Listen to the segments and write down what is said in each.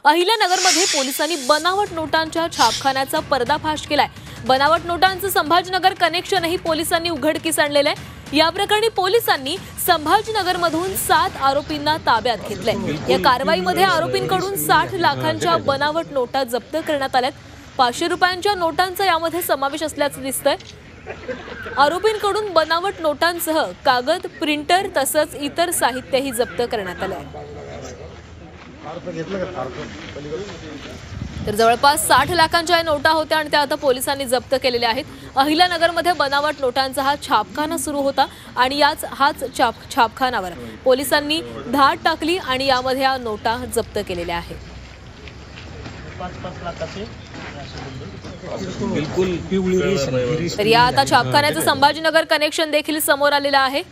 अहिल्यानगरमध्ये पोलिसांनी बनावट नोटांच्या छापखान्याचा पर्दाफाश केलाय। बनावट नोटांचं संभाजीनगर कनेक्शनही पोलिसांनी उघडकीस आणलेलं आहे। या प्रकरणी पोलिसांनी संभाजीनगरमधून 7 आरोपींना ताब्यात घेतलंय। या कारवाईमध्ये आरोपींकडून 60 लाखांच्या बनावट नोटा जप्त करण्यात आल्यात। 500 रुपयांच्या नोटांचा यामध्ये समावेश असल्याचं दिसतंय। आरोपींकडून बनावट नोटांसह कागद, प्रिंटर तसंच इतर साहित्यही जप्त करण्यात आलं आहे। तर जवळपास 60 लाखांच्या नोटा होत्या आणि त्या आता पोलिसांनी जप्त केलेल्या आहेत। अहिल्यानगरमध्ये बनावट नोटांचा हा छापखाना सुरू होता आणि हाच छापखानावर पोलिसांनी धाड टाकली आणि यामध्ये या नोटा जप्त केलेल्या आहेत। 5-5 लाखाचे तर या आता छापखान्याचं संभाजीनगर कनेक्शन देखील समोर आलेलं आहे।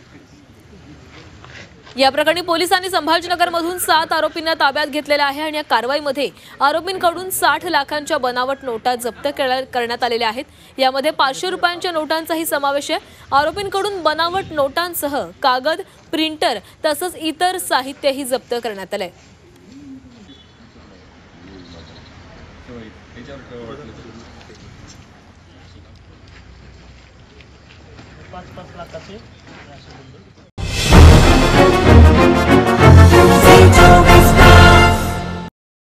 या प्रकरणी पोलिसांनी संभाजीनगरमधून 7 आरोपींना ताब्यात घेतलेलं आहे आणि या कारवाईमध्ये आरोपींकडून 60 लाखांच्या बनावट नोटा जप्त करण्यात आलेल्या आहेत। यामध्ये 500 रुपयांच्या नोटांचाही समावेश आहे। आरोपींकडून बनावट नोटांसह कागद, प्रिंटर तसंच इतर साहित्यही जप्त करण्यात आलंय। 5-5 लाखाचे